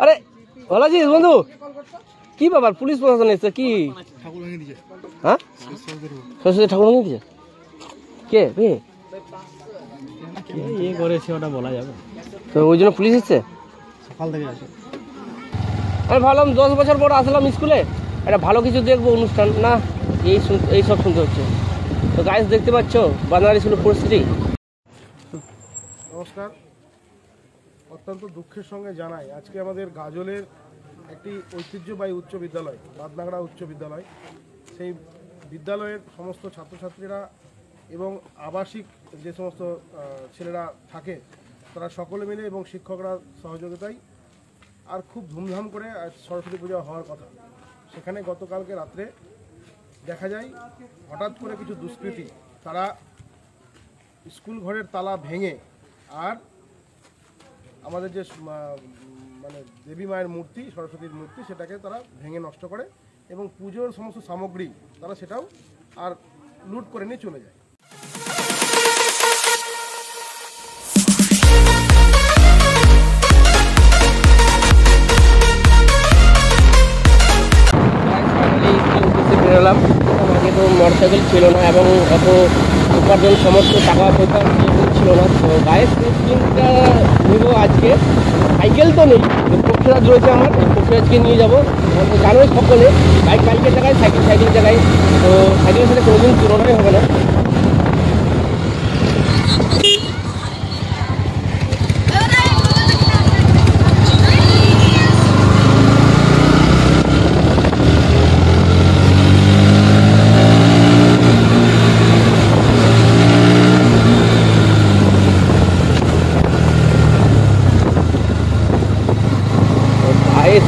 আরে ভালো আছিস বন্ধু? কি ব্যাপার, পুলিশ প্রশাসন এসছে কি? হ্যাঁ, সরস্বতী ঠাকুর ভেঙে দিয়েছে। কে ইয়ে করেছে ওটা বলা যাবে তো, ওই জন্য পুলিশ এসছে সকাল থেকে আসে। আমি ভাবলাম 10 বছর পর আসলাম স্কুলে, একটা ভালো কিছু দেখবো অনুষ্ঠান, না এই সব শুনতে হচ্ছে। তো গাইস দেখতে পাচ্ছ বানারস স্কুলের পরিস্থিতি। নমস্কার, অত্যন্ত দুঃখের সঙ্গে জানাই আজকে আমাদের গাজলের একটি ঐতিহ্যবাহী উচ্চ বিদ্যালয় বাদনাগড়া উচ্চ বিদ্যালয়, সেই বিদ্যালয়ের সমস্ত ছাত্রছাত্রীরা এবং আবাসিক যে সমস্ত ছেলেরা থাকে তারা সকলে মিলে এবং শিক্ষকরা সহযোগিতায় আর খুব ধুমধাম করে সরস্বতী পূজা হওয়ার কথা। সেখানে গতকালকে রাত্রে দেখা যায় হঠাৎ করে কিছু দুষ্কৃতী তারা স্কুল ঘরের তালা ভেঙে আর আমাদের যে মানে দেবী মায়ের মূর্তি, সরস্বতীর মূর্তি, সেটাকে তারা ভেঙে নষ্ট করে এবং পুজোর সমস্ত সামগ্রী তারা সেটাও আর লুট করে নিয়ে চলে যায়। বেরোলাম, আগে তো মোটরসাইকেল ছিল না এবং অত উপার্জন সমস্ত টাকা পয়সা ছিল না। তো গায়ের স্কিমটা নিব আজকে। সাইকেল তো নেই, পক্ষীরাজ রয়েছে আমার, পক্ষীরাজকে নিয়ে যাবো। জানোই সকলে বাইকের জায়গায় সাইকেলের জায়গায়, তো সাইকেলের সাথে কোনোদিন তুলনাই হবে না।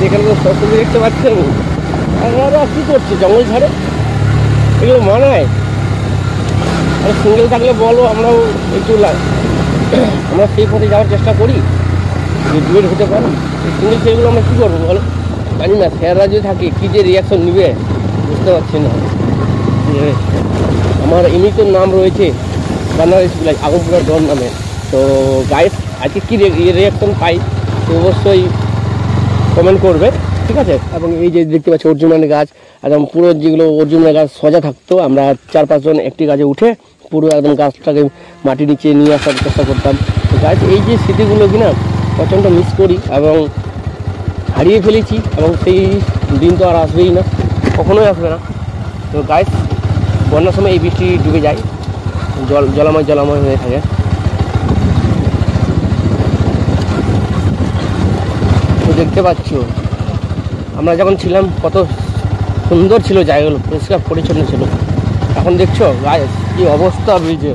সেখানে তো সরস্বতী দেখতে পাচ্ছেন, আপনারা কী করছে জঙ্গল ঝাড়ে, এগুলো মানায়? আর সিঙ্গেল থাকলে বলো, আমরাও একটু আমরা সেই পথে যাওয়ার চেষ্টা করি যে ডুয়েট হতে পারি। সিঙ্গেল সেগুলো আমরা কী করবো বলো? জানি না স্যাররা যদি থাকে কী যে রিয়াকশন নিবে বুঝতে পারছি না। আমার এমনিতে নাম রয়েছে বানারস স্কুল আগমপুরা ডন নামে। তো গাইস আজকে কী রিয়াকশন পাই তো অবশ্যই কমেন্ট করবে, ঠিক আছে? এবং এই যে দেখতে পাচ্ছি অর্জুনের গাছ, একদম পুরো যেগুলো অর্জুনের গাছ সজা থাকতো, আমরা 4-5 জন একটি গাছে উঠে পুরো একদম গাছটাকে মাটি নিচে নিয়ে আসার চেষ্টা করতাম। তো গাছ এই যে স্মৃতিগুলো কিনা প্রচণ্ড মিস করি এবং হারিয়ে ফেলেছি, এবং সেই দিন তো আর আসবেই না, কখনোই আসবে না। তো গাছ বন্যার সময় এই বৃষ্টি ডুবে যায়, জলাময় হয়ে থাকে। দেখতে পাচ্ছ আমরা যখন ছিলাম কত সুন্দর ছিল জায়গাগুলো, পরিষ্কার পরিচ্ছন্ন ছিল। এখন দেখছো গায়ে কি অবস্থা ব্রিজে,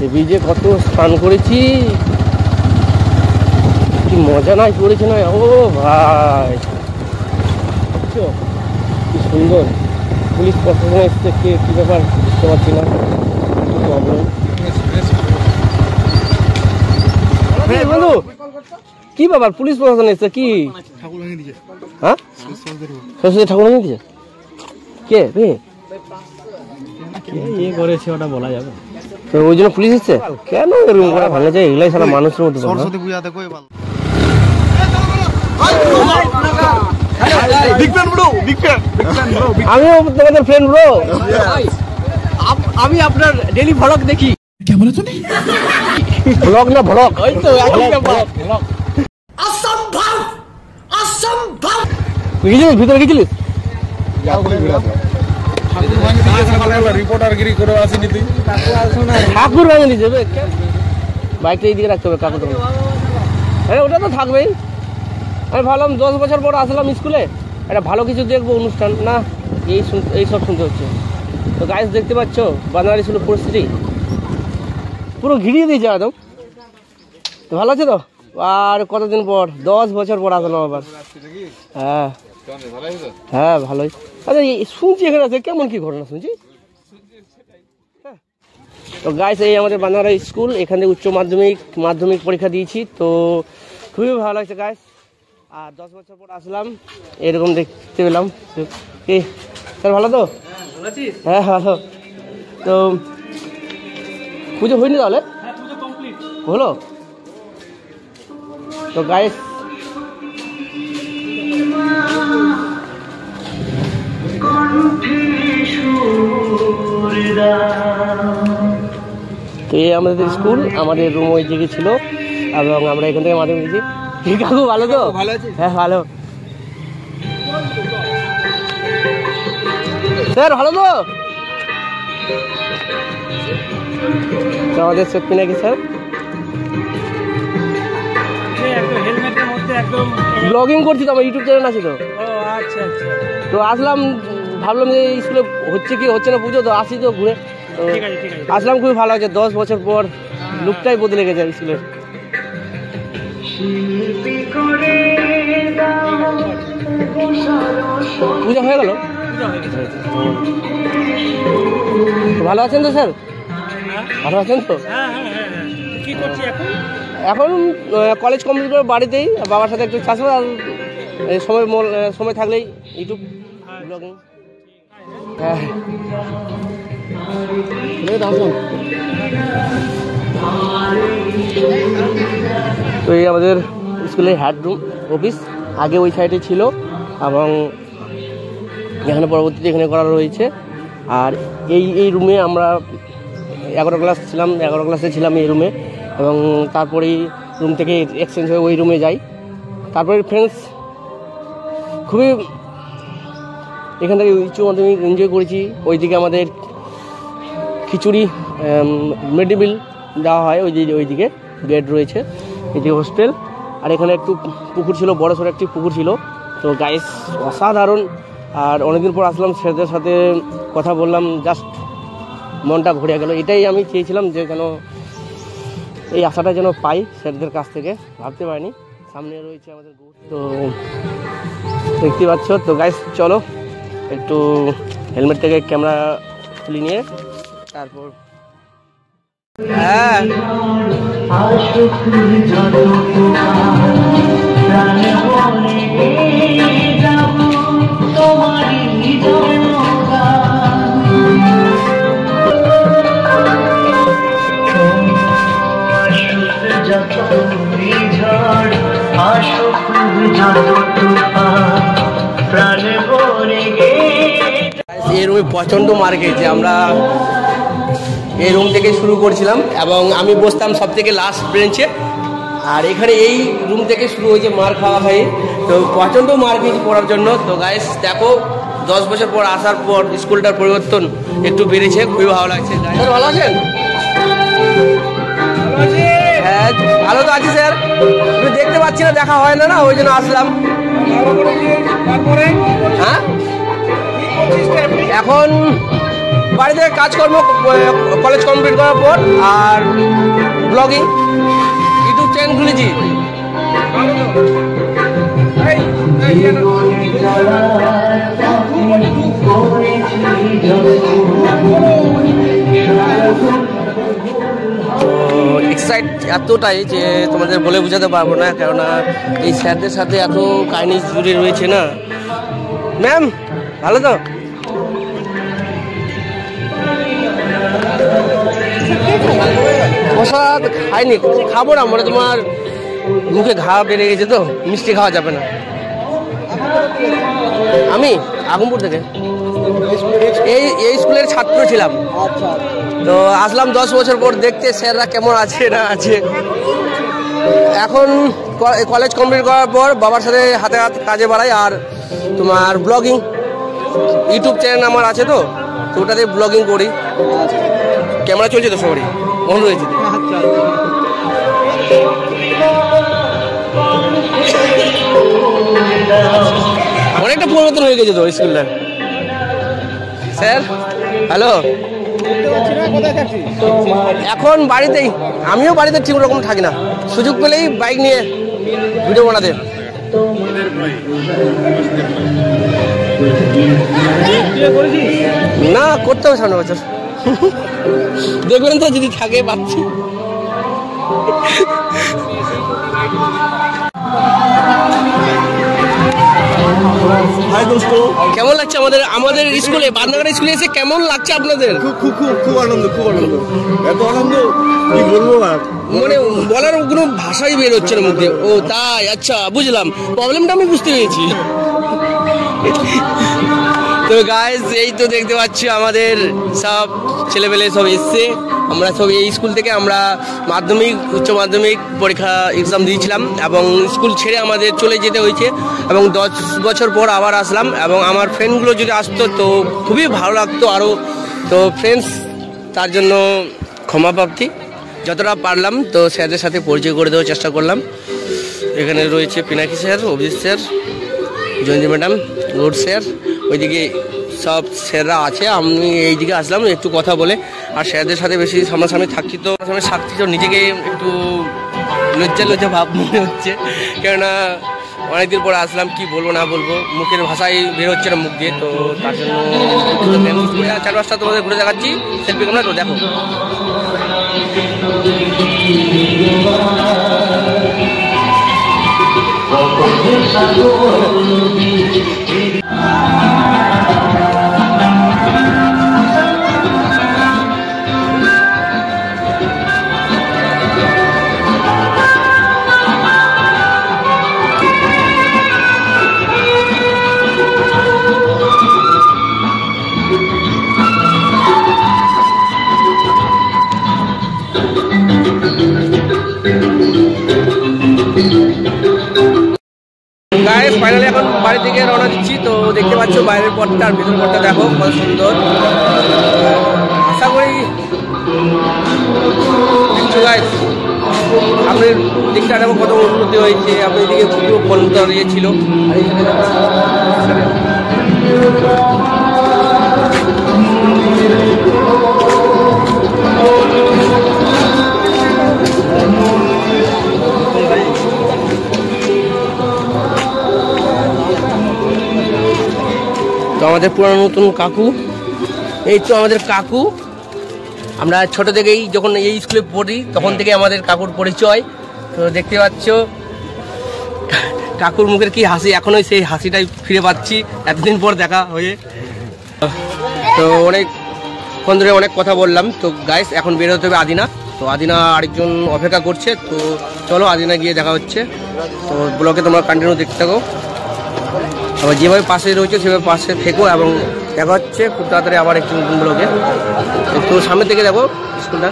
এই ব্রিজে কত স্নান করেছি, কি মজা নাই করেছে না। ও ভাই দেখছো কি সুন্দর, পুলিশ প্রশাসন এসছে, কি ব্যাপার বুঝতে পারছি না, বন্ধু কি ব্যাপার, পুলিশ প্রশাসন এসছে কি? হ্যাঁ, সরস্বতী ঠাকুর ভেঙে দিয়েছে। কে ইয়ে করেছে ওটা বলা যাবে তো, ওই জন্য পুলিশ এসছে। কেন এরকম করে ভাঙা যায়? এগুলাই সারা মানুষের মধ্যে সরস্বতী পূজাতে কই ভালো। আমিও তোমাদের ফ্রেন্ড ব্রো, আমি আপনার ডেইলি ভ্লগ দেখি। क्या बोला तूने? ব্লগ না ভ্লগ, ওই তো ব্লগ। অসম্ভব অসম্ভব। গিয়েছিলিস ভিতরে, গিয়েছিলিস? রিপোর্টারগিরি করে আসিনি তুই? ঠাকুর ভেঙে দিয়েছে, বাইকটা এইদিকে রাখতে হবে কাকুর। হ্যাঁ ওটা তো থাকবেই। আমি ভাবলাম 10 বছর পর আসলাম স্কুলে, একটা ভালো কিছু দেখবো অনুষ্ঠান, না এই সব শুনতে হচ্ছে। তো গাইস দেখতে পাচ্ছ বানারস স্কুলের পরিস্থিতি পুরো ঘিরিয়ে দিয়েছে একদম। তো ভালো আছে তো? আর কতদিন পর, 10 বছর পর আসলাম আবার। হ্যাঁ হ্যাঁ ভালোই। আচ্ছা শুনছি এখানে আছে, কেমন কি ঘটনা শুনছি? তো গাইস এই আমাদের বানারস স্কুল, এখানে উচ্চ মাধ্যমিক পরীক্ষা দিয়েছি, তো খুবই ভালো লাগছে গাইস। আর 10 বছর পর আসলাম, এরকম দেখতে পেলাম। কি স্যার ভালো তো? হ্যাঁ ভালো। তো পুজো হয়নি তাহলে? হলো তো গাইস, এই আমাদের স্কুল, আমাদের রুম ওই দিকে ছিল এবং আমরা এখান থেকে মাধ্যমিক গেছি। কাকু ভালো তো? ভালো আছে? হ্যাঁ ভালো। স্যার ভালো তো? আমাদের সত্যি নাকি স্যার? ব্লগিং করছি তো, আমার ইউটিউব চ্যানেল আছে তো। আচ্ছা আচ্ছা, তো আসলাম, ভাবলাম যে স্কুলে হচ্ছে কি হচ্ছে না পুজো, তো আসি তো ঘুরে আসলাম। খুবই ভালো আছে, 10 বছর পর লুকটাই বদলে গেছে স্কুলের। পূজা হয়ে গেল? ভালো আছেন তো স্যার? ভালো আছেন তো? কি করছি এখন? এখন কলেজ কমপ্লিট করে বাড়িতেই বাবার সাথে একটু চাষবাস, আর সময় থাকলেই ইউটিউব ব্লগিং। হ্যাঁ তো এই আমাদের স্কুলের হেড রুম অফিস, আগে ওই সাইডে ছিল এবং এখানে পরবর্তীতে এখানে করা রয়েছে। আর এই রুমে আমরা 11 ক্লাসে ছিলাম এই রুমে, এবং তারপরেই রুম থেকে এক্সচেঞ্জ হয়ে ওই রুমে যাই। তারপরে ফ্রেন্ডস খুবই এখান থেকে উচ্চ মাধ্যমিক এনজয় করেছি। ওইদিকে আমাদের খিচুড়ি মিড ডে মিল দেওয়া হয়, ওইদিকে বেড রয়েছে, এইদিকে হোস্টেল। আর এখানে একটু পুকুর ছিল, বড় সড়ো একটি পুকুর ছিল। তো গাইস অসাধারণ। আর অনেকদিন পর আসলাম, স্যারদের সাথে কথা বললাম, জাস্ট মনটা ভরে গেল। এটাই আমি চেয়েছিলাম যে যেন এই আশাটা যেন পাই স্যারদের কাছ থেকে, ভাবতে পারিনি। সামনে রয়েছে আমাদের তো দেখতে পাচ্ছ। তো গাইস চলো একটু হেলমেট থেকে ক্যামেরা তুলে নিয়ে তারপর হ্যাঁ এই রুমে প্রচণ্ড মার খেয়েছে। আমরা এই রুম থেকে শুরু করেছিলাম এবং আমি বসতাম সব থেকে লাস্ট বেঞ্চে। আর এখানে এই রুম থেকে শুরু হয়েছে মার খাওয়া খাই। তো প্রচণ্ড মার খেয়েছি পড়ার জন্য। তো গাইস দেখো 10 বছর পর আসার পর স্কুলটার পরিবর্তন একটু বেড়েছে, খুবই ভালো লাগছে। স্যার ভালো আছেন? হ্যাঁ ভালো তো আছি স্যার, তুমি দেখতে পাচ্ছি না, দেখা হয় না, ওই জন্য আসলাম। হ্যাঁ এখন বাড়িতে কাজকর্ম, কলেজ কমপ্লিট করার পর আর ব্লগিং, ইউটিউব চ্যানেল খুলেছি। এক্সাইট এতটাই যে তোমাদের বলে বোঝাতে পারবো না, কেননা এই স্যারদের সাথে এত কাহিনী জুড়ে রয়েছে না। ম্যাম ভালো তো? প্রসাদ খাইনি, খাবো না, মানে তোমার মুখে ঘা বেড়ে গেছে তো, মিষ্টি খাওয়া যাবে না। আমি আগমপুর থেকে এই স্কুলের ছাত্র ছিলাম। তো আসলাম 10 বছর পর দেখতে স্যাররা কেমন আছে না আছে। এখন কলেজ কমপ্লিট করার পর বাবার সাথে হাতে হাত কাজে বাড়াই। আর তোমার ব্লগিং, ইউটিউব চ্যানেল আমার আছে তো, ওটাতে ব্লগিং করি। ক্যামেরা চলছে তো সবারই, মন রয়েছে। অনেকটা পরিবর্তন হয়ে গেছে তো স্কুলটা। স্যার হ্যালো, এখন বাড়িতেই, আমিও বাড়িতে ঠিক রকম থাকি না, সুযোগ পেলেই বাইক নিয়ে ভিডিও বানাতে। না করতে হবে সামনে বছর, দেখবেন তো যদি থাকে পাচ্ছি। কেমন লাগছে আমাদের স্কুলে, বাদনাগাড়া স্কুলে এসে কেমন লাগছে আপনাদের? খুব আনন্দ, খুব আনন্দ, এত আনন্দ কি বলবো আর, মানে বলার কোনো ভাষাই বের হচ্ছে না মুখে। ও তাই, আচ্ছা বুঝলাম, প্রবলেমটা আমি বুঝতে পেরেছি। তো গাইস এই তো দেখতে পাচ্ছি আমাদের সব ছেলেপেলে সব এসছে। আমরা সব এই স্কুল থেকে আমরা মাধ্যমিক উচ্চ মাধ্যমিক পরীক্ষা এক্সাম দিয়েছিলাম এবং স্কুল ছেড়ে আমাদের চলে যেতে হয়েছে এবং 10 বছর পর আবার আসলাম এবং আমার ফ্রেন্ডগুলো যদি আসতো তো খুবই ভালো লাগতো আরও। তো ফ্রেন্ডস তার জন্য ক্ষমা প্রার্থী, যতটা পারলাম তো স্যারদের সাথে পরিচয় করে দেওয়ার চেষ্টা করলাম। এখানে রয়েছে পিনাকি স্যার, অভিজিৎ স্যার, জয়ন্তী ম্যাডাম, রোড স্যার, ওইদিকে সব স্যাররা আছে। আমি এইদিকে আসলাম একটু কথা বলে, আর স্যারদের সাথে বেশি সামনাসামনি থাকছি তো নিজেকে একটু লজ্জা ভাব মনে হচ্ছে, কেননা অনেকদিন পরে আসলাম, কি বলবো না বলবো, মুখের ভাষাই বের হচ্ছে না মুখ দিয়ে। তো তার জন্য 4-5টা তোমাদের ঘুরে দেখাচ্ছি সেলফি ক্যামেরা, তো দেখো। গাইস ফাইনালি এখন বাড়ি থেকে রওনা দিচ্ছি। তো দেখতে পাচ্ছ বাইরের পথটা আর ভিতরের পথটা দেখো কত সুন্দর। আশা করি গাইস আপনার দিকটা দেখো কত উন্নতি হয়েছে। আপনি এদিকে পুরো বন্ধ ছিল, তো আমাদের পুরানো নতুন কাকু, এই তো আমাদের কাকু। আমরা ছোট থেকেই যখন এই স্কুলে পড়ি তখন থেকে আমাদের কাকুর পরিচয়। তো দেখতে পাচ্ছ কাকুর মুখের কি হাসি, এখনোই সেই হাসিটাই ফিরে পাচ্ছি এতদিন পর দেখা হয়ে। তো অনেকক্ষণ ধরে অনেক কথা বললাম। তো গাইস এখন বের হতে হবে আদিনা। তো আদিনা আরেকজন অপেক্ষা করছে, তো চলো আদিনা গিয়ে দেখা হচ্ছে। তো ব্লগে তোমরা কন্টিনিউ দেখতে থাকো, আবার যেভাবে পাশে রয়েছে সেভাবে পাশে থেকো এবং দেখা হচ্ছে খুব তাড়াতাড়ি আবার একটু নতুন ব্লগে। একটু সামনে থেকে দেখো স্কুলটা।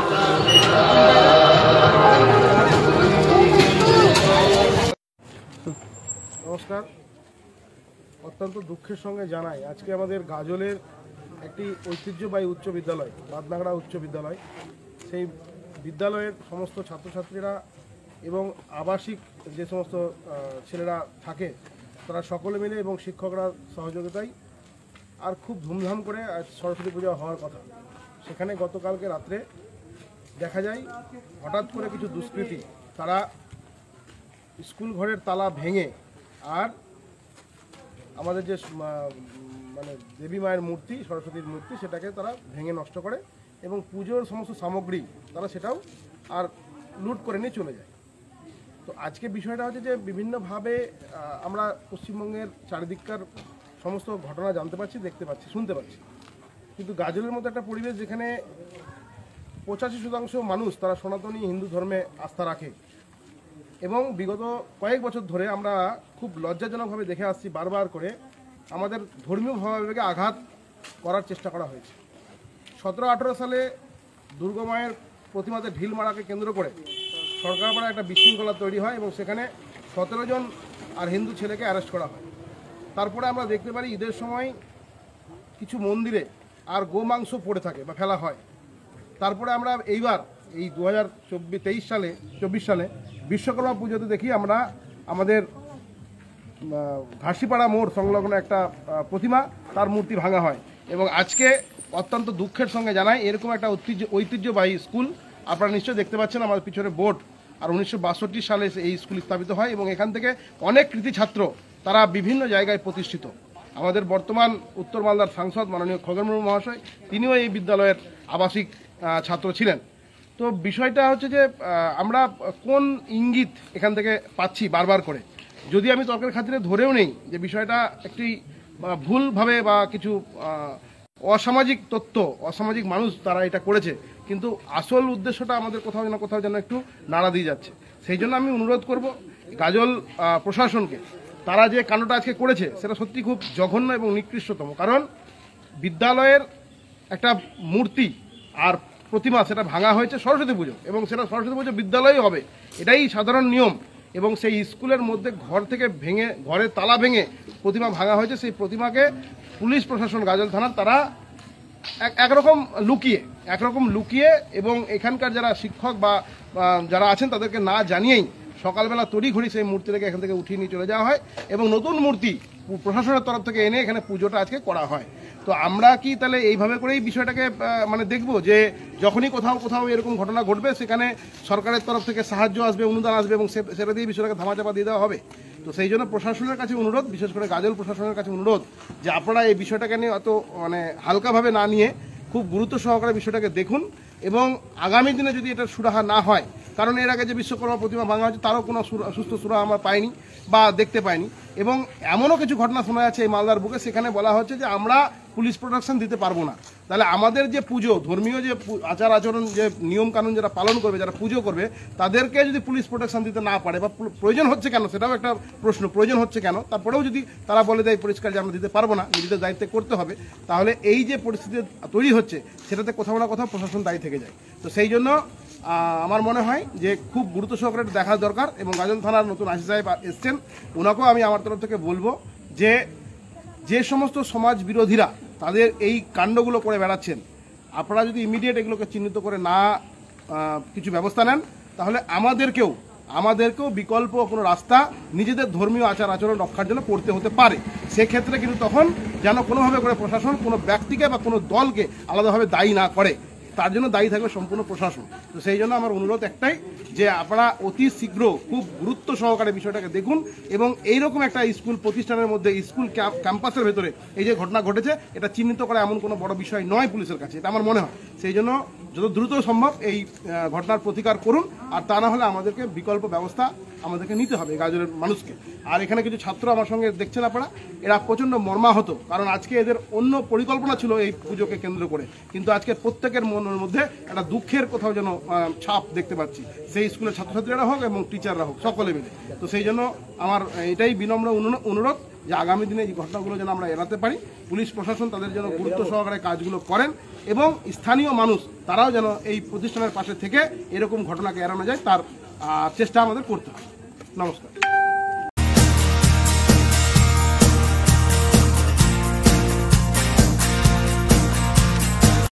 নমস্কার। অত্যন্ত দুঃখের সঙ্গে জানাই আজকে আমাদের গাজলের একটি ঐতিহ্যবাহী উচ্চ বিদ্যালয় বাদনাগড়া উচ্চ বিদ্যালয়, সেই বিদ্যালয়ের সমস্ত ছাত্রছাত্রীরা এবং আবাসিক যে সমস্ত ছেলেরা থাকে তারা সকলে মিলে এবং শিক্ষকরা সহযোগিতায় আর খুব ধুমধাম করে সরস্বতী পূজা হওয়ার কথা। সেখানে গতকালকে রাত্রে দেখা যায় হঠাৎ করে কিছু দুষ্কৃতী তারা স্কুল ঘরের তালা ভেঙে আর আমাদের যে মানে দেবী মায়ের মূর্তি, সরস্বতীর মূর্তি, সেটাকে তারা ভেঙে নষ্ট করে এবং পুজোর সমস্ত সামগ্রী তারা সেটাও আর লুট করে নিয়ে চলে যায়। তো আজকে বিষয়টা হচ্ছে যে বিভিন্নভাবে আমরা পশ্চিমবঙ্গের চারিদিককার সমস্ত ঘটনা জানতে পারছি, দেখতে পাচ্ছি, শুনতে পাচ্ছি, কিন্তু গাজলের মতো একটা পরিবেশ যেখানে 85% মানুষ তারা সনাতনী হিন্দু ধর্মে আস্থা রাখে এবং বিগত কয়েক বছর ধরে আমরা খুব লজ্জাজনকভাবে দেখে আসছি বারবার করে আমাদের ধর্মীয় ভাবাবেগে আঘাত করার চেষ্টা করা হয়েছে। 17-18 সালে দুর্গা মায়ের প্রতিমাতে ঢিল মারাকে কেন্দ্র করে সরকারপাড়া একটা বিশৃঙ্খলা তৈরি হয় এবং সেখানে 17 জন আর হিন্দু ছেলেকে অ্যারেস্ট করা হয়। তারপরে আমরা দেখতে পারি ঈদের সময় কিছু মন্দিরে আর গোমাংস পড়ে থাকে বা ফেলা হয়। তারপরে আমরা এইবার এই 2024 সালে বিশ্বকর্মা পুজোতে দেখি আমরা আমাদের ঘাসিপাড়া মোড় সংলগ্ন একটা প্রতিমা, তার মূর্তি ভাঙা হয় এবং আজকে অত্যন্ত দুঃখের সঙ্গে জানাই এরকম একটা ঐতিহ্যবাহী স্কুল আপনারা নিশ্চয়ই দেখতে পাচ্ছেন আমাদের পিছনে বোর্ড, আর 1962 সালে এই স্কুল স্থাপিত হয় এবং এখান থেকে অনেক কৃতি ছাত্র তারা বিভিন্ন জায়গায় প্রতিষ্ঠিত। আমাদের বর্তমান উত্তর মালদার সাংসদ মাননীয় খগেন মুর্মু মহাশয়, তিনিও এই বিদ্যালয়ের আবাসিক ছাত্র ছিলেন। তো বিষয়টা হচ্ছে যে আমরা কোন ইঙ্গিত এখান থেকে পাচ্ছি বারবার করে, যদি আমি তর্কের খাতিরে ধরেও নেই যে বিষয়টা একটি ভুলভাবে বা কিছু অসামাজিক তত্ত্ব, অসামাজিক মানুষ তারা এটা করেছে, কিন্তু আসল উদ্দেশ্যটা আমাদের কোথাও যেন একটু নাড়া দিয়ে যাচ্ছে। সেই জন্য আমি অনুরোধ করব গাজল প্রশাসনকে, তারা যে কাণ্ডটা আজকে করেছে সেটা সত্যি খুব জঘন্য এবং নিকৃষ্টতম। কারণ বিদ্যালয়ের একটা মূর্তি আর প্রতিমা সেটা ভাঙা হয়েছে সরস্বতী পুজো, এবং সেটা সরস্বতী পুজো বিদ্যালয়েই হবে, এটাই সাধারণ নিয়ম। এবং সেই স্কুলের মধ্যে ঘর থেকে ভেঙে, ঘরের তালা ভেঙে প্রতিমা ভাঙা হয়েছে। সেই প্রতিমাকে পুলিশ প্রশাসন গাজল থানার তারা একরকম লুকিয়ে এবং এখানকার যারা শিক্ষক বা যারা আছেন তাদেরকে না জানিয়েই সকালবেলা তড়িঘড়ি সেই মূর্তিটাকে এখান থেকে উঠিয়ে নিয়ে চলে যাওয়া হয় এবং নতুন মূর্তি প্রশাসনের তরফ থেকে এনে এখানে পুজোটা আজকে করা হয়। তো আমরা কি তাহলে এইভাবে করেই বিষয়টাকে মানে দেখবো যে যখনই কোথাও এরকম ঘটনা ঘটবে সেখানে সরকারের তরফ থেকে সাহায্য আসবে, অনুদান আসবে এবং সেটা দিয়ে বিষয়টাকে ধামাচাপা দিয়ে দেওয়া হবে? তো সেই জন্য প্রশাসনের কাছে অনুরোধ, বিশেষ করে গাজল প্রশাসনের কাছে অনুরোধ যে আপনারা এই বিষয়টাকে নিয়ে অত মানে হালকাভাবে না নিয়ে খুব গুরুত্ব সহকারে বিষয়টাকে দেখুন এবং আগামী দিনে যদি এটা সুরাহা না হয়, কারণ এর আগে যে বিশ্বকর্মা প্রতিমা ভাঙা হয়েছে তারও কোনো সুস্থ সুরাহা আমরা পাইনি বা দেখতে পাইনি, এবং এমনও কিছু ঘটনা শোনা যাচ্ছে এই মালদার বুকে, সেখানে বলা হচ্ছে যে আমরা পুলিশ প্রোটেকশন দিতে পারবো না। তাহলে আমাদের যে পুজো, ধর্মীয় যে আচার আচরণ, যে নিয়ম কানুন যারা পালন করবে, যারা পুজো করবে, তাদেরকে যদি পুলিশ প্রোটেকশন দিতে না পারে বা প্রয়োজন হচ্ছে কেন, সেটাও একটা প্রশ্ন, প্রয়োজন হচ্ছে কেন, তারপরেও যদি তারা বলে দেয় পরিষ্কার যে আমরা দিতে পারবো না, নিজেদের দায়িত্বে করতে হবে, তাহলে এই যে পরিস্থিতি তৈরি হচ্ছে সেটাতে কোথাও না কোথাও প্রশাসন দায়ী থেকে যায়। তো সেই জন্য আমার মনে হয় যে খুব গুরুত্ব সহকারে দেখা দরকার, এবং গাজল থানার নতুন আইসি সাহেব এসছেন, ওনাকেও আমি আমার তরফ থেকে বলবো যে সমস্ত সমাজ বিরোধীরা তাদের এই কাণ্ডগুলো করে বেড়াচ্ছেন, আপনারা যদি ইমিডিয়েট এগুলোকে চিহ্নিত করে না কিছু ব্যবস্থা নেন, তাহলে আমাদেরকেও বিকল্প কোনো রাস্তা নিজেদের ধর্মীয় আচার আচরণ রক্ষার জন্য করতে হতে পারে। সেক্ষেত্রে কিন্তু তখন যেন কোনোভাবে করে প্রশাসন কোনো ব্যক্তিকে বা কোনো দলকে আলাদাভাবে দায়ী না করে, তার জন্য দায়ী থাকবে সম্পূর্ণ প্রশাসন। তো সেই জন্য আমার অনুরোধ একটাই যে আপনারা অতি শীঘ্র খুব গুরুত্ব সহকারে বিষয়টাকে দেখুন এবং এইরকম একটা স্কুল প্রতিষ্ঠানের মধ্যে, স্কুল ক্যাম্পাসের ভেতরে এই যে ঘটনা ঘটেছে, এটা চিহ্নিত করা এমন কোনো বড় বিষয় নয় পুলিশের কাছে, এটা আমার মনে হয়। সেই জন্য যত দ্রুত সম্ভব এই ঘটনার প্রতিকার করুন, আর তা না হলে আমাদেরকে বিকল্প ব্যবস্থা আমাদেরকে নিতে হবে গাজলের মানুষকে। আর এখানে কিছু ছাত্র আমার সঙ্গে দেখছেন আপনারা, এরা প্রচণ্ড মর্মাহত, কারণ আজকে এদের অন্য পরিকল্পনা ছিল এই পুজোকে কেন্দ্র করে, কিন্তু আজকে প্রত্যেকের মনের মধ্যে একটা দুঃখের কোথাও যেন ছাপ দেখতে পাচ্ছি, সেই স্কুলের ছাত্রছাত্রীরা হোক এবং টিচাররা হোক, সকলে মিলে। তো সেই জন্য আমার এটাই বিনম্র অনুরোধ যে আগামী দিনে এই ঘটনাগুলো যেন আমরা এড়াতে পারি, পুলিশ প্রশাসন তাদের যেন গুরুত্ব সহকারে কাজগুলো করেন এবং স্থানীয় মানুষ তারাও যেন এই প্রতিষ্ঠানের পাশে থেকে এরকম ঘটনাকে এড়ানো যায় তার চেষ্টা আমাদের করতে হবে। নমস্কার।